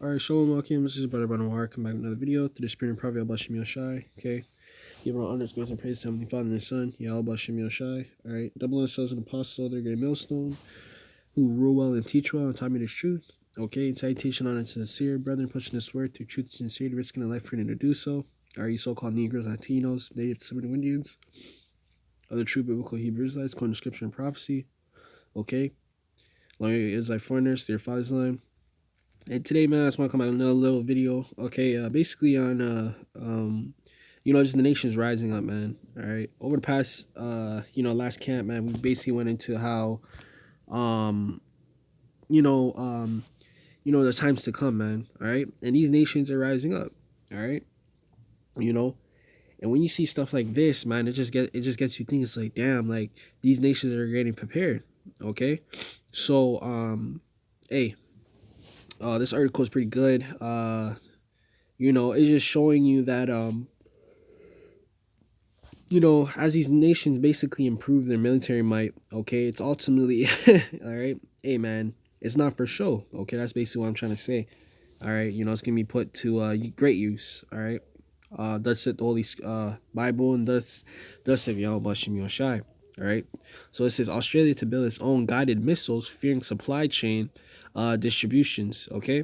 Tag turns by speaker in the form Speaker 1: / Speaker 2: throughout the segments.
Speaker 1: Alright, Shalom Akim, this is Barak. Come back with another video to the Spirit and Prophet Yahawashi. Okay. Give our honors, grace, and praise to Heavenly Father and His Son, Yahawashi. Alright. Double themselves an apostle, their great millstone, who rule well and teach well and taught me the truth. Okay. Citation on its sincere brethren, pushing this word through truth and sincerity, risking a life for them to do so. Are you so called Negroes, Latinos, Native Seminole Indians, other true biblical Hebrew Israelites, according to scripture and prophecy? Okay. Long Israelite foreigners, their father's line. And today, man, I just want to come out with another little video. Okay, basically on just the nation's rising up, man. All right, over the past last camp, man, we basically went into how the times to come, man. All right, and these nations are rising up. All right, and when you see stuff like this, man, it just gets you thinking. It's like, damn, like these nations are getting prepared. Okay, so hey. This article is pretty good. It's just showing you that, as these nations basically improve their military might, okay, it's ultimately, all right, hey, man, it's not for show, okay, that's basically what I'm trying to say, all right, it's going to be put to great use, all right, thus said the Holy Bible, and thus said Yahawashi. All right, so it says Australia to build its own guided missiles, fearing supply chain distributions. Okay,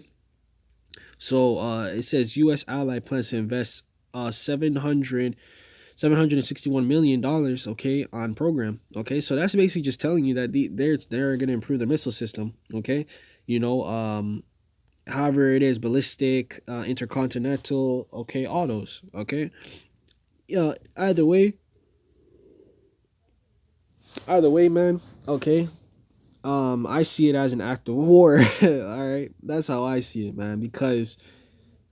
Speaker 1: so it says U.S. ally plans to invest $761 million. Okay, on program. Okay, so that's basically just telling you that they're going to improve their missile system. Okay, however it is, ballistic, intercontinental. Okay, all those. Okay, yeah. Either way, man, okay, I see it as an act of war. All right, that's how I see it, man, because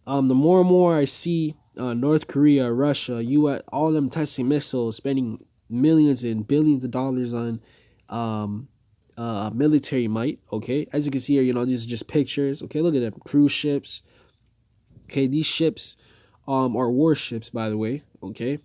Speaker 1: the more and more I see North Korea, Russia, US, all of them testing missiles, spending millions and billions of dollars on military might. Okay, as you can see here, these are just pictures. Okay, look at them, cruise ships. Okay, these ships are warships, by the way. Okay,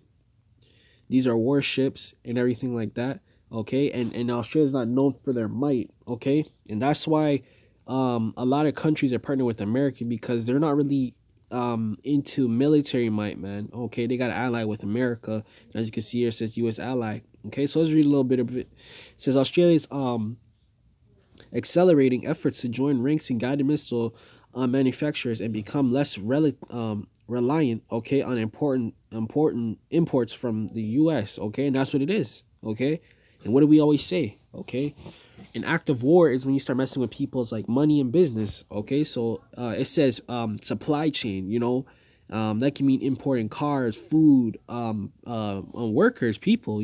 Speaker 1: these are warships and everything like that. Okay, and Australia's not known for their might. Okay, and that's why a lot of countries are partnering with America, because they're not really into military might, man. Okay, they got an ally with America. As you can see here, it says U.S. ally. Okay, so let's read a little bit of it. It says Australia's accelerating efforts to join ranks in guided missile manufacturers and become less reliant, okay, on important imports from the U.S. Okay, and that's what it is. Okay, and what do we always say? Okay, an act of war is when you start messing with people's like money and business. Okay, so it says supply chain. That can mean importing cars, food, workers, people.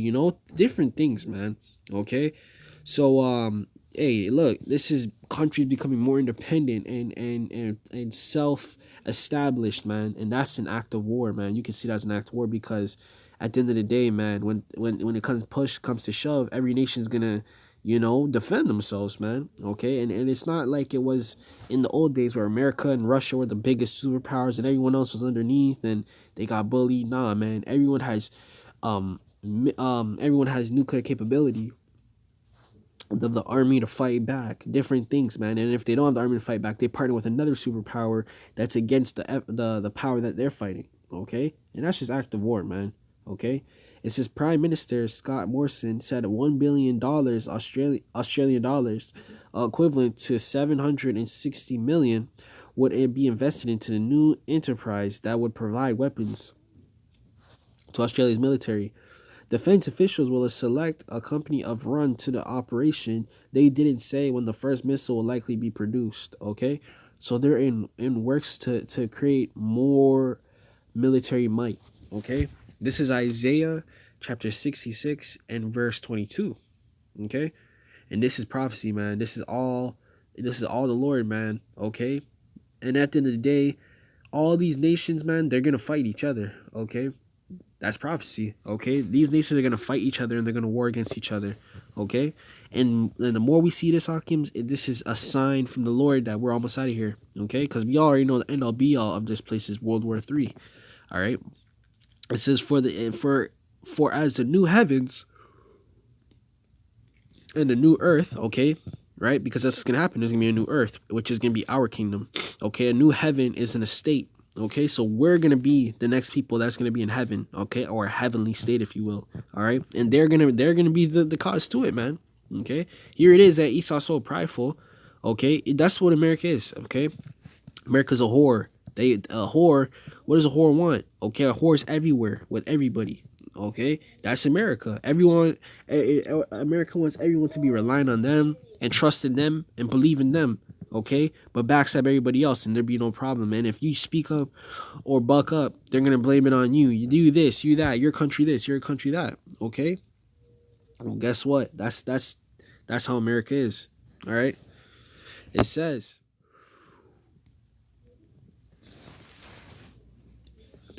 Speaker 1: Different things, man. Okay, so hey, look, this is countries becoming more independent and self-established, man, and that's an act of war, man. You can see that as an act of war, because at the end of the day, man, when it comes to shove, every nation's gonna defend themselves, man. Okay, and it's not like it was in the old days where America and Russia were the biggest superpowers and everyone else was underneath and they got bullied. Nah, man, everyone has nuclear capability of the army to fight back, different things, man. And if they don't have the army to fight back, they partner with another superpower that's against the power that they're fighting. Okay, and that's just act of war, man. Okay, it says Prime Minister Scott Morrison said $1 billion Australian dollars, equivalent to 760 million, would it be invested into the new enterprise that would provide weapons to Australia's military. Defense officials will select a company of run to the operation. They didn't say when the first missile will likely be produced. Okay, so they're in works to create more military might. Okay, this is Isaiah chapter 66 and verse 22. Okay, and this is prophecy, man. This is all the Lord, man. Okay, and at the end of the day, all these nations, man, they're gonna fight each other. Okay, that's prophecy. Okay, these nations are gonna fight each other and they're gonna war against each other. Okay, and the more we see this, Hakims, this is a sign from the Lord that we're almost out of here. Okay, because we already know the end all be all of this place is World War III. All right, it says for as the new heavens and the new earth, okay, right? Because that's what's gonna happen. There's gonna be a new earth, which is gonna be our kingdom. Okay, a new heaven is an estate. Okay, so we're gonna be the next people that's gonna be in heaven. Okay, or a heavenly state, if you will. All right, and they're gonna be the cause to it, man. Okay, here it is that Esau's so prideful. Okay, that's what America is. Okay, America's a whore. A whore. What does a whore want? Okay, a whore's everywhere with everybody. Okay, that's America. America wants everyone to be relying on them and trusting them and believing them. Okay, but backstab everybody else and there be no problem. And if you speak up or buck up, they're gonna blame it on you. You do this, you that, your country this, your country that. Okay. Well, guess what? That's how America is. All right. It says,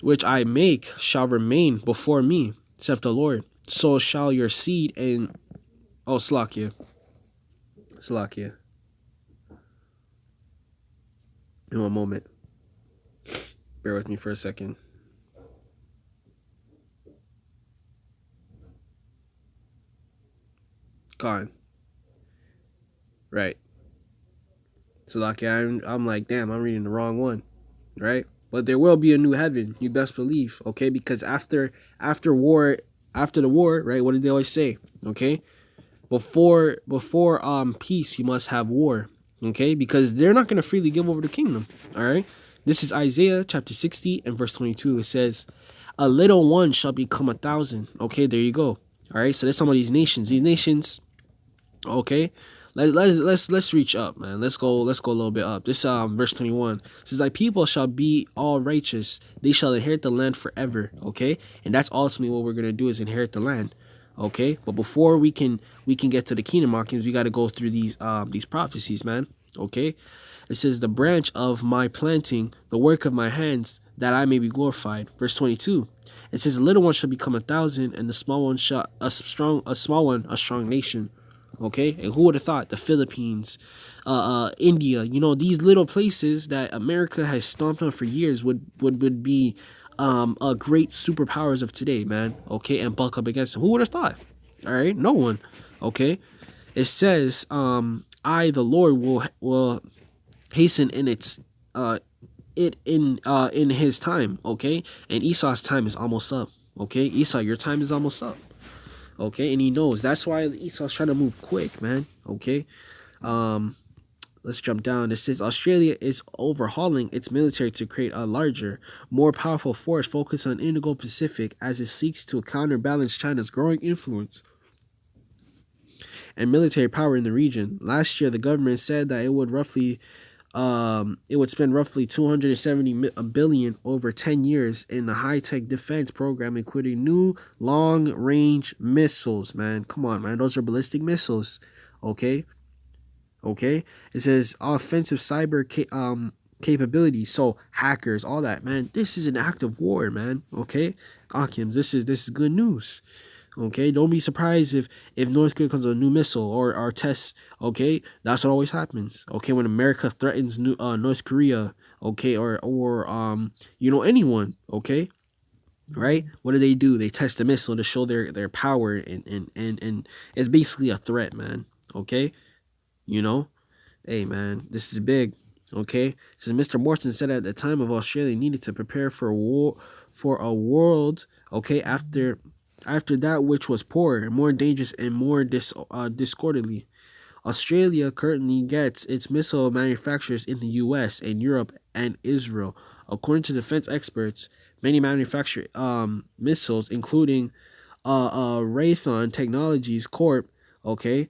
Speaker 1: which I make shall remain before me, saith the Lord. So shall your seed and Slakia. In one moment. Bear with me for a second. Gone. Right. Salakia, I'm like, damn, I'm reading the wrong one. Right? But there will be a new heaven, you best believe, okay? Because after the war, right? What did they always say? Okay? Before peace, you must have war. Okay? Because they're not gonna freely give over the kingdom. Alright? This is Isaiah chapter 60 and verse 22. It says, a little one shall become 1,000. Okay, there you go. Alright, so there's some of these nations. These nations, okay. Let's reach up, man. Let's go a little bit up. This verse 21 says, thy people shall be all righteous, they shall inherit the land forever. Okay, and that's ultimately what we're gonna do, is inherit the land. Okay, but before we can get to the kingdom markings, we got to go through these prophecies, man. Okay, it says, the branch of my planting, the work of my hands, that I may be glorified. Verse 22. It says, a little one shall become 1,000, and the small one shall a strong nation. Okay, and who would have thought the Philippines, India, these little places that America has stomped on for years would be great superpowers of today, man. Okay, and buck up against them. Who would have thought? All right, no one. Okay, it says, I the Lord will hasten in in his time. Okay, and Esau's time is almost up. Okay, Esau, your time is almost up. Okay, and he knows. That's why Esau's trying to move quick, man. Okay, let's jump down. It says Australia is overhauling its military to create a larger, more powerful force focused on Indo-Pacific as it seeks to counterbalance China's growing influence and military power in the region. Last year, the government said that it would spend roughly $270 billion over 10 years in the high-tech defense program, including new long-range missiles, man. Come on, man. Those are ballistic missiles. Okay? It says offensive cyber capabilities, so hackers, all that, man. This is an act of war, man. Okay? Akims, this is good news. Okay, don't be surprised if North Korea comes with a new missile or tests. Okay, that's what always happens. Okay, when America threatens North Korea, okay, or anyone. Okay, right? What do? They test the missile to show their power, and it's basically a threat, man. Okay, hey, man, this is big. Okay, says Mr. Morton said at the time of Australia needed to prepare for a world. Okay, after that which was poorer, more dangerous, and more disorderly. Australia currently gets its missile manufacturers in the U.S. and Europe and Israel. According to defense experts, many manufacture missiles, including Raytheon Technologies Corp. Okay,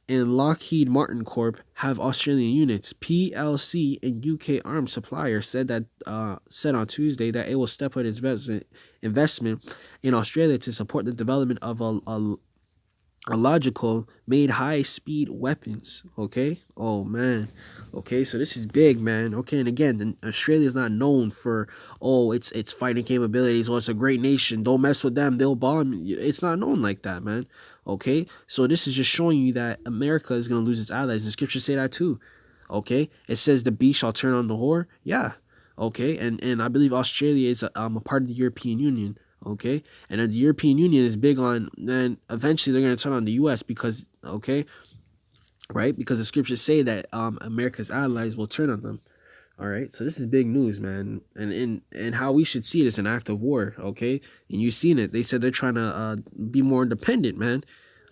Speaker 1: and Lockheed Martin Corp. Have Australian units. PLC and UK arms supplier said on Tuesday that it will step up its investment in Australia to support the development of a logical made high-speed weapons. Okay, oh man. Okay, so this is big, man. Okay, and again, Australia is not known for its fighting capabilities, or it's a great nation, don't mess with them, they'll bomb you. It's not known like that, man. Okay, so this is just showing you that America is going to lose its allies. The scriptures say that too. Okay, it says the beast shall turn on the whore. Yeah. Okay, and I believe Australia is a part of the European Union. Okay, and the European Union is big on, then eventually they're going to turn on the U.S. because, okay, right? Because the scriptures say that America's allies will turn on them. All right, so this is big news, man, and how we should see it as an act of war, okay? And you've seen it. They said they're trying to be more independent, man.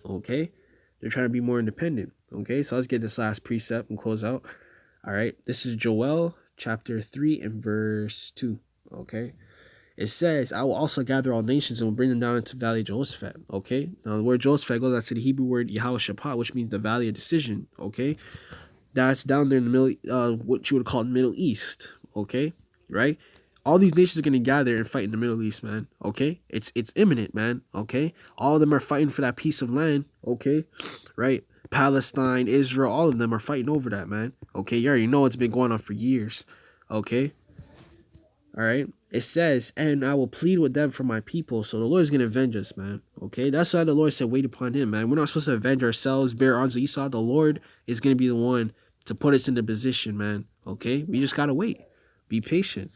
Speaker 1: Okay, they're trying to be more independent. Okay, so let's get this last precept and close out. All right, this is Joel chapter 3 and verse 2. Okay, it says, I will also gather all nations and will bring them down into the valley of Jehoshaphat. Okay, now the word Jehoshaphat goes out to the Hebrew word Yahawah, which means the valley of decision. Okay, that's down there in the middle, what you would call the Middle East. Okay, right? All these nations are gonna gather and fight in the Middle East, man. Okay, it's imminent, man. Okay, all of them are fighting for that piece of land. Okay, right? Palestine, Israel, all of them are fighting over that, man. Okay, you already know it's been going on for years. Okay, all right. It says, and I will plead with them for my people. So the Lord is going to avenge us, man. Okay. That's why the Lord said, wait upon him, man. We're not supposed to avenge ourselves, bear arms with Esau. The Lord is going to be the one to put us into position, man. Okay. We just got to wait. Be patient.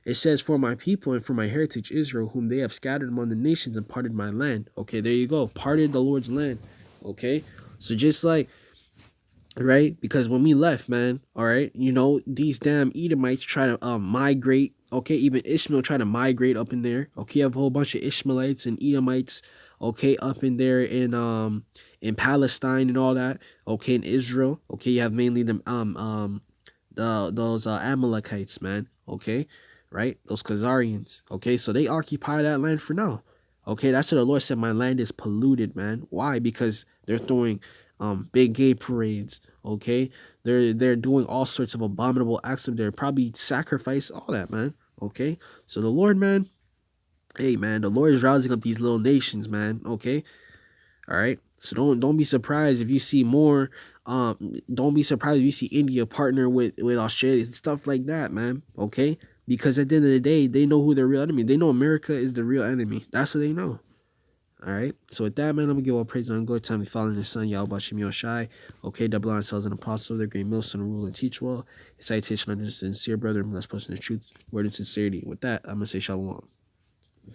Speaker 1: It says, for my people and for my heritage Israel, whom they have scattered among the nations and parted my land. Okay. There you go. Parted the Lord's land. Okay. So just like, right? Because when we left, man, all right, you know, these damn Edomites try to migrate. Okay, even Ishmael try to migrate up in there. Okay, you have a whole bunch of Ishmaelites and Edomites. Okay, up in there in Palestine and all that. Okay, in Israel. Okay, you have mainly them those Amalekites, man. Okay, right? Those Khazarians. Okay, so they occupy that land for now. Okay, that's what the Lord said. My land is polluted, man. Why? Because they're throwing big gay parades. Okay, they're doing all sorts of abominable acts of their probably sacrifice, all that, man. Okay, so the Lord, man, hey, man, the Lord is rousing up these little nations, man. Okay, all right. So don't be surprised if you see more. Don't be surprised if you see India partner with Australia and stuff like that, man. Okay, because at the end of the day, they know who their real enemy. They know America is the real enemy. That's what they know. All right. So with that, man, I'm gonna give all praise and glory time to following his son Yahawashi. Okay, double on ourselves an apostle, their great millstone, rule and teach well. A citation unto the sincere brother, and blessed person of truth, word and sincerity. With that, I'm gonna say shalom.